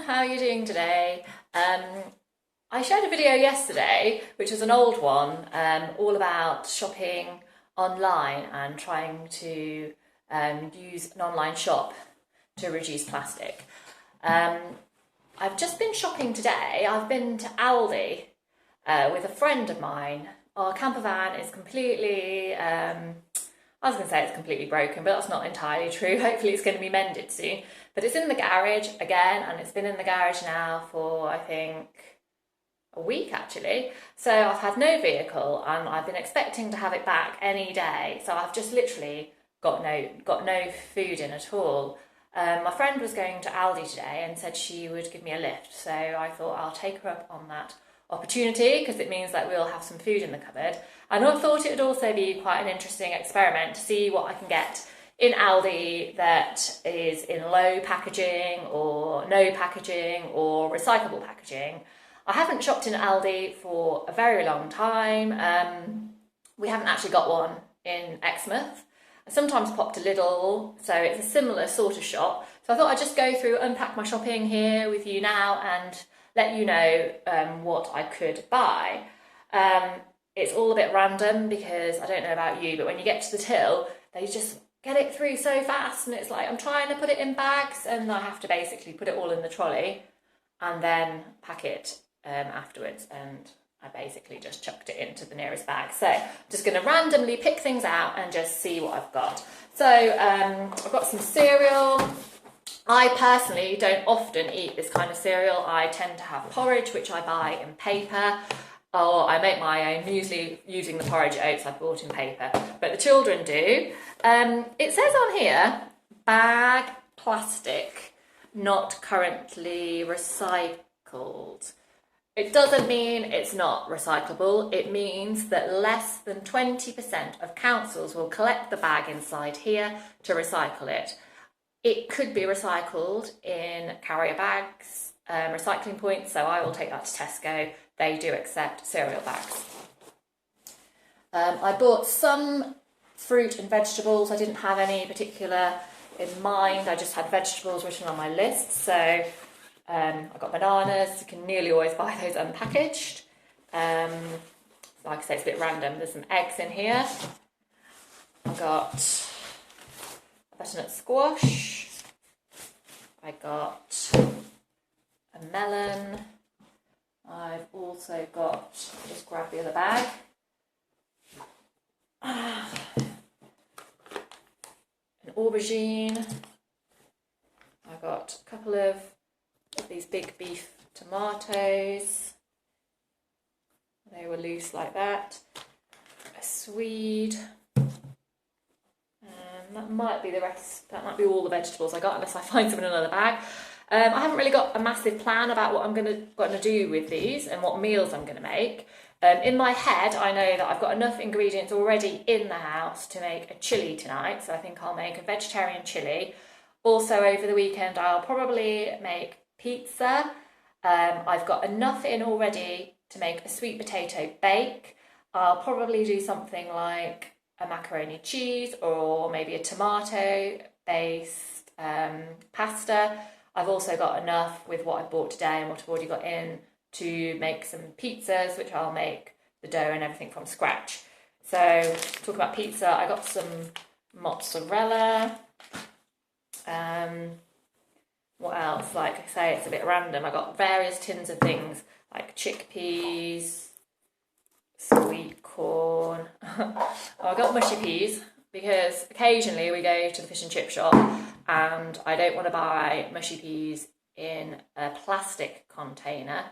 how are you doing today? I shared a video yesterday, which was an old one, all about shopping online and trying to use an online shop to reduce plastic. I've just been shopping today. I've been to Aldi with a friend of mine. Our camper van is completely, I was going to say it's completely broken, but that's not entirely true. Hopefully it's going to be mended soon. But it's in the garage again, and it's been in the garage now for, I think, a week actually. So I've had no vehicle and I've been expecting to have it back any day. So I've just literally got no food in at all. My friend was going to Aldi today and said she would give me a lift. So I thought I'll take her up on that opportunity because it means that we'll have some food in the cupboard. And I thought it would also be quite an interesting experiment to see what I can get in Aldi that is in low packaging or no packaging or recyclable packaging. I haven't shopped in Aldi for a very long time. We haven't actually got one in Exmouth. I sometimes pop to Lidl, so it's a similar sort of shop. So I thought I'd just go through, unpack my shopping here with you now and let you know what I could buy. It's all a bit random because I don't know about you, but when you get to the till, they just get it through so fast and it's like I'm trying to put it in bags and I have to basically put it all in the trolley and then pack it afterwards, and I basically just chucked it into the nearest bag. So I'm just going to randomly pick things out and just see what I've got. So I've got some cereal. I personally don't often eat this kind of cereal. I tend to have porridge, which I buy in paper, or I make my own muesli using the porridge oats I've bought in paper, but the children do. It says on here, bag plastic, not currently recycled. It doesn't mean it's not recyclable. It means that less than 20% of councils will collect the bag inside here to recycle it. It could be recycled in carrier bags, recycling points, so I will take that to Tesco. They do accept cereal bags. I bought some fruit and vegetables. I didn't have any particular in mind. I just had vegetables written on my list. So I've got bananas. You can nearly always buy those unpackaged. Like I say, it's a bit random. There's some eggs in here. I've got a butternut squash. I got a melon. I've also got, just grab the other bag. An aubergine. I got a couple of these big beef tomatoes. They were loose like that. A swede. That might be the rest. That might be all the vegetables I got, unless I find some in another bag. I haven't really got a massive plan about what I'm going to do with these and what meals I'm going to make. In my head, I know that I've got enough ingredients already in the house to make a chilli tonight, so I think I'll make a vegetarian chilli. Also, over the weekend, I'll probably make pizza. I've got enough in already to make a sweet potato bake. I'll probably do something like a macaroni cheese or maybe a tomato based pasta. I've also got enough with what I bought today and what I've already got in to make some pizzas, which I'll make the dough and everything from scratch. So talk about pizza, I got some mozzarella. What else? Like I say, it's a bit random. I got various tins of things like chickpeas, sweet corn. I got mushy peas because occasionally we go to the fish and chip shop and I don't want to buy mushy peas in a plastic container.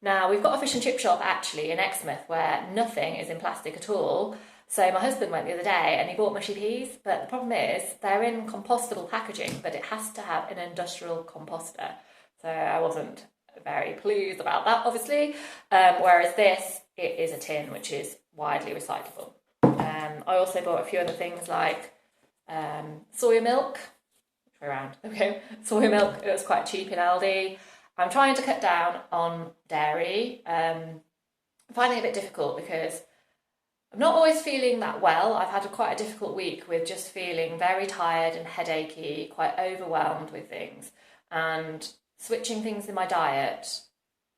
Now, we've got a fish and chip shop actually in Exmouth where nothing is in plastic at all. So my husband went the other day and he bought mushy peas, but the problem is they're in compostable packaging, but it has to have an industrial composter. So I wasn't very pleased about that, obviously. Whereas this, it is a tin, which is widely recyclable. I also bought a few other things like soya milk. Around, okay, soya milk. It was quite cheap in Aldi. I'm trying to cut down on dairy. I'm finding it a bit difficult because I'm not always feeling that well. I've had quite a difficult week with just feeling very tired and headachy, quite overwhelmed with things. And switching things in my diet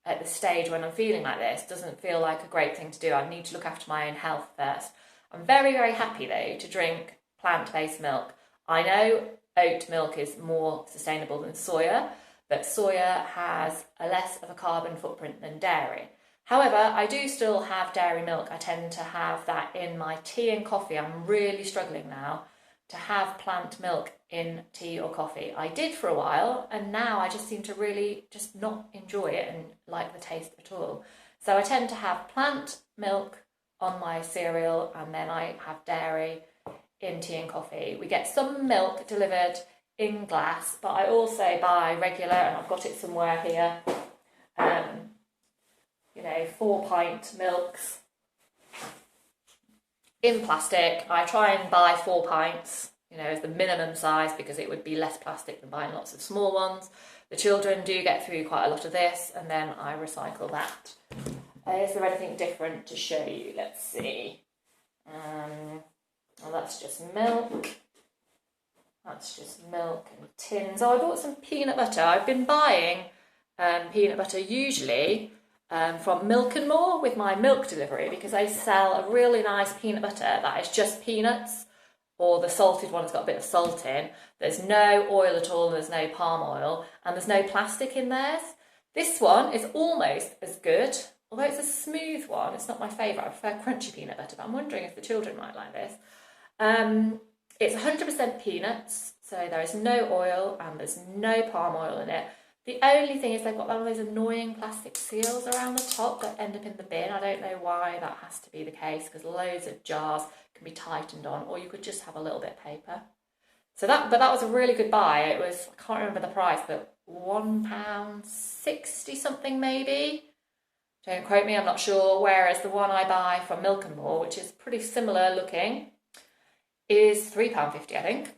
at the stage when I'm feeling like this doesn't feel like a great thing to do. I need to look after my own health first. I'm very, very happy though to drink plant-based milk. I know oat milk is more sustainable than soya, but soya has a less of a carbon footprint than dairy. However, I do still have dairy milk. I tend to have that in my tea and coffee. I'm really struggling now to have plant milk in tea or coffee. I did for a while, and now I just seem to really just not enjoy it and like the taste at all. So I tend to have plant milk on my cereal, and then I have dairy in tea and coffee. We get some milk delivered in glass, but I also buy regular, and I've got it somewhere here, 4-pint milks in plastic. I try and buy 4 pints, as the minimum size, because it would be less plastic than buying lots of small ones. The children do get through quite a lot of this, and then I recycle that. Is there anything different to show you? Let's see. Well, that's just milk. That's just milk and tins. Oh, I bought some peanut butter. I've been buying peanut butter usually from Milk and More with my milk delivery, because they sell a really nice peanut butter that is just peanuts, or the salted one has got a bit of salt in. There's no oil at all, there's no palm oil, and there's no plastic in theirs. This one is almost as good, although it's a smooth one. It's not my favourite. I prefer crunchy peanut butter, but I'm wondering if the children might like this. It's 100% peanuts, so there is no oil and there's no palm oil in it. The only thing is they've got one of those annoying plastic seals around the top that end up in the bin. I don't know why that has to be the case, because loads of jars can be tightened on, or you could just have a little bit of paper. So that was a really good buy. It was, I can't remember the price, but £1.60 something maybe. Don't quote me, I'm not sure. Whereas the one I buy from Milk and More, which is pretty similar looking, is £3.50, I think.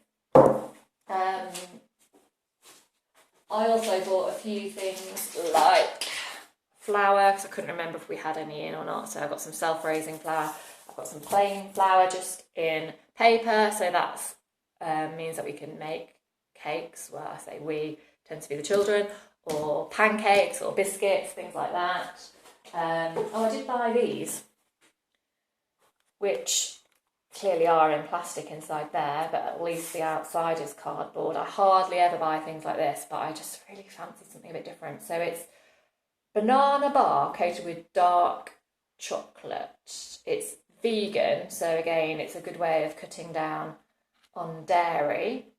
I also bought a few things like flour, because I couldn't remember if we had any in or not. So I've got some self-raising flour. I've got some plain flour just in paper. So that means that we can make cakes. Well, I say we, tend to be the children, or pancakes or biscuits, things like that. I did buy these, which clearly are in plastic inside there, but at least the outside is cardboard. I hardly ever buy things like this, but I just really fancy something a bit different. So it's banana bar coated with dark chocolate. It's vegan, so again, it's a good way of cutting down on dairy.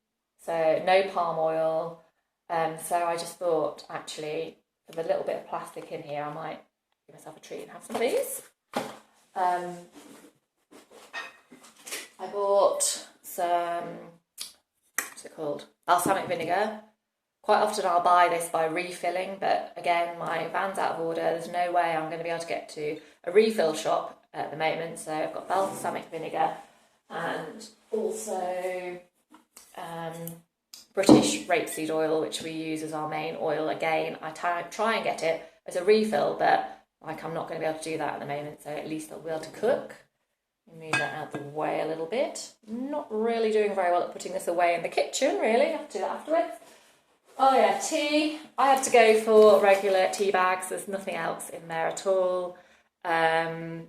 So no palm oil. So I just thought, actually, with a little bit of plastic in here, I might give myself a treat and have some of these. I bought some, what's it called? Balsamic vinegar. Quite often I'll buy this by refilling, but again, my van's out of order. There's no way I'm going to be able to get to a refill shop at the moment. So I've got balsamic vinegar, and also British rapeseed oil, which we use as our main oil. Again, I try and get it as a refill, but I'm not going to be able to do that at the moment. So at least I'll be able to cook. Move that out the way a little bit. Not really doing very well at putting this away in the kitchen, really. I have to do that afterwards. Oh yeah, tea. I had to go for regular tea bags. There's nothing else in there at all. I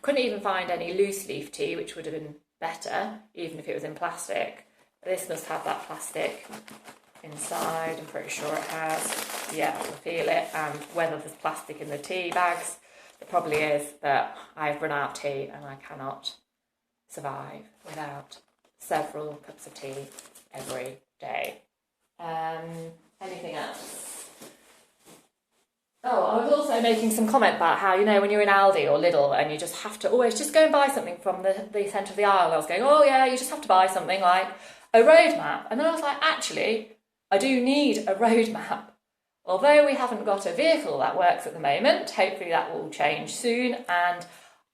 couldn't even find any loose leaf tea, which would have been better, even if it was in plastic. This must have that plastic inside. I'm pretty sure it has. Yeah, I can feel it. And whether there's plastic in the tea bags, it probably is, but I've run out of tea and I cannot survive without several cups of tea every day. Anything else? Oh, I was also making some comment about how, when you're in Aldi or Lidl and you just have to always just go and buy something from the centre of the aisle. I was going, oh yeah, you just have to buy something like a road map. And then I was like, actually, I do need a road map. Although we haven't got a vehicle that works at the moment, hopefully that will change soon. And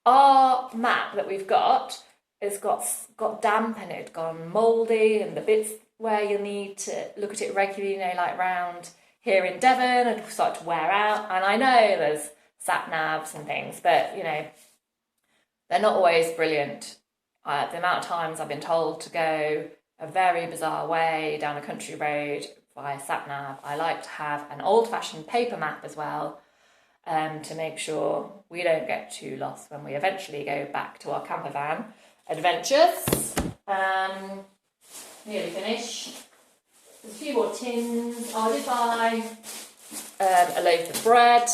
our map that we've got has got damp in it, gone mouldy, and the bits where you need to look at it regularly, like round here in Devon, and start to wear out. And I know there's sat navs and things, but they're not always brilliant. The amount of times I've been told to go a very bizarre way down a country road via sat-nav. I like to have an old-fashioned paper map as well, to make sure we don't get too lost when we eventually go back to our camper van adventures. Nearly finished. There's a few more tins. I did buy a loaf of bread.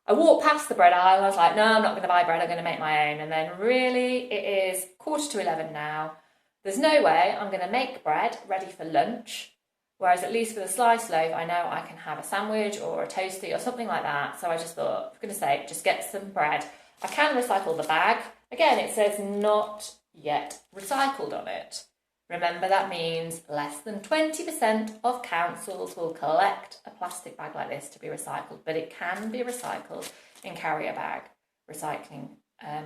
I walked past the bread aisle and I was like, no, I'm not going to buy bread, I'm going to make my own. And then really, it is 11:15 now. There's no way I'm going to make bread ready for lunch. Whereas at least with a sliced loaf, I know I can have a sandwich or a toasty or something like that. So I just thought, for goodness sake, just get some bread. I can recycle the bag. Again, it says not yet recycled on it. Remember, that means less than 20% of councils will collect a plastic bag like this to be recycled, but it can be recycled in carrier bag recycling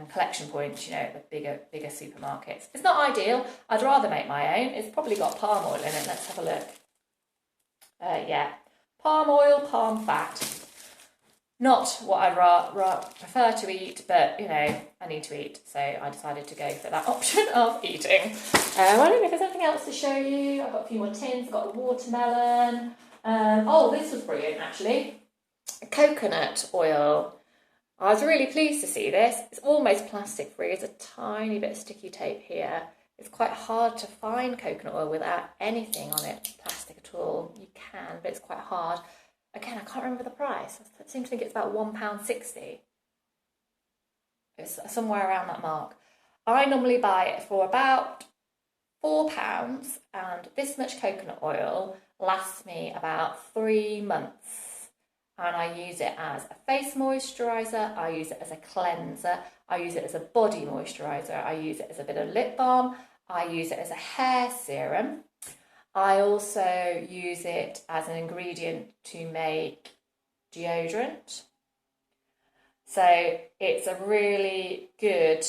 collection points, the bigger supermarkets. It's not ideal. I'd rather make my own. It's probably got palm oil in it. Let's have a look. Yeah, palm oil, palm fat. Not what I'd prefer to eat, but, I need to eat. So I decided to go for that option of eating. I don't know if there's anything else to show you. I've got a few more tins. I've got a watermelon. This was brilliant, actually. Coconut oil. I was really pleased to see this. It's almost plastic free. There's a tiny bit of sticky tape here. It's quite hard to find coconut oil without anything on it, plastic at all. You can, but it's quite hard. Again, I can't remember the price. I seem to think it's about £1.60. It's somewhere around that mark. I normally buy it for about £4, and this much coconut oil lasts me about 3 months. And I use it as a face moisturiser, I use it as a cleanser, I use it as a body moisturiser, I use it as a bit of lip balm, I use it as a hair serum. I also use it as an ingredient to make deodorant. So it's a really good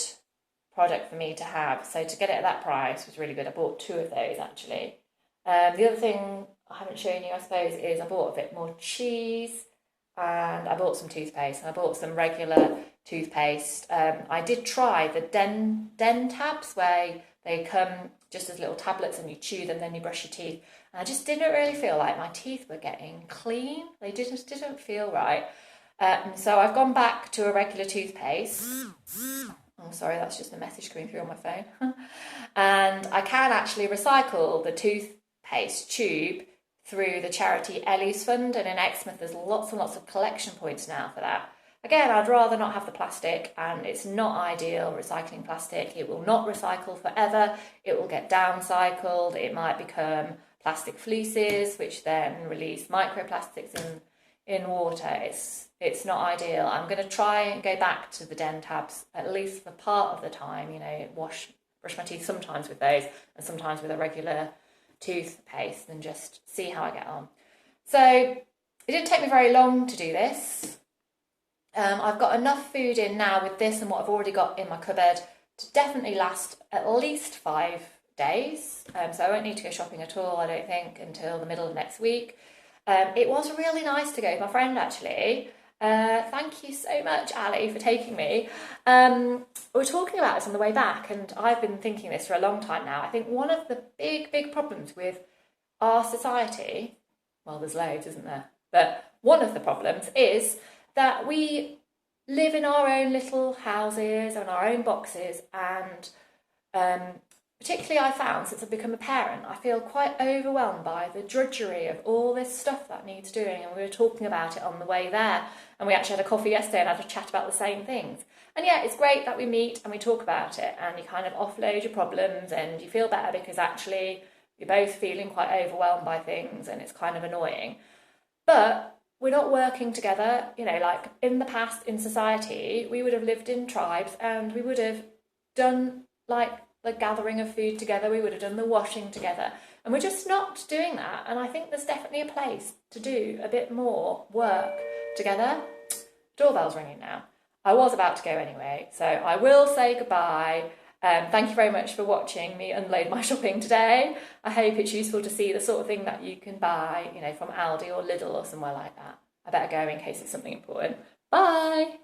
product for me to have. So to get it at that price was really good. I bought 2 of those actually. The other thing I haven't shown you, I suppose, is I bought a bit more cheese, and I bought some toothpaste, and I bought some regular toothpaste. I did try the Den tabs, where they come just as little tablets and you chew them, then you brush your teeth. And I just didn't really feel like my teeth were getting clean. They didn't feel right. So I've gone back to a regular toothpaste. Oh, sorry, that's just a message coming through on my phone. And I can actually recycle the toothpaste tube through the charity Ellie's Fund, and in Exmouth there's lots and lots of collection points now for that. Again, I'd rather not have the plastic, and it's not ideal recycling plastic. It will not recycle forever. It will get downcycled. It might become plastic fleeces, which then release microplastics in water. It's not ideal. I'm going to try and go back to the Den tabs, at least for part of the time, brush my teeth sometimes with those and sometimes with a regular toothpaste, and just see how I get on. So it didn't take me very long to do this. I've got enough food in now with this and what I've already got in my cupboard to definitely last at least 5 days. So I won't need to go shopping at all, I don't think, until the middle of next week. It was really nice to go with my friend, actually. Thank you so much, Ali, for taking me. We were talking about this on the way back, and I've been thinking this for a long time now. I think one of the big problems with our society, well, there's loads, isn't there? But one of the problems is that we live in our own little houses and our own boxes, and particularly I found since I've become a parent, I feel quite overwhelmed by the drudgery of all this stuff that needs doing, and we were talking about it on the way there, and we actually had a coffee yesterday and had a chat about the same things. And yeah, it's great that we meet and we talk about it, and you kind of offload your problems and you feel better because actually you're both feeling quite overwhelmed by things, and it's kind of annoying. But we're not working together, like in the past in society, we would have lived in tribes and we would have done like the gathering of food together, we would have done the washing together, and we're just not doing that. And I think there's definitely a place to do a bit more work together. Doorbell's ringing now. I was about to go anyway, so I will say goodbye. Thank you very much for watching me unload my shopping today. I hope it's useful to see the sort of thing that you can buy, from Aldi or Lidl or somewhere like that. I better go in case it's something important. Bye!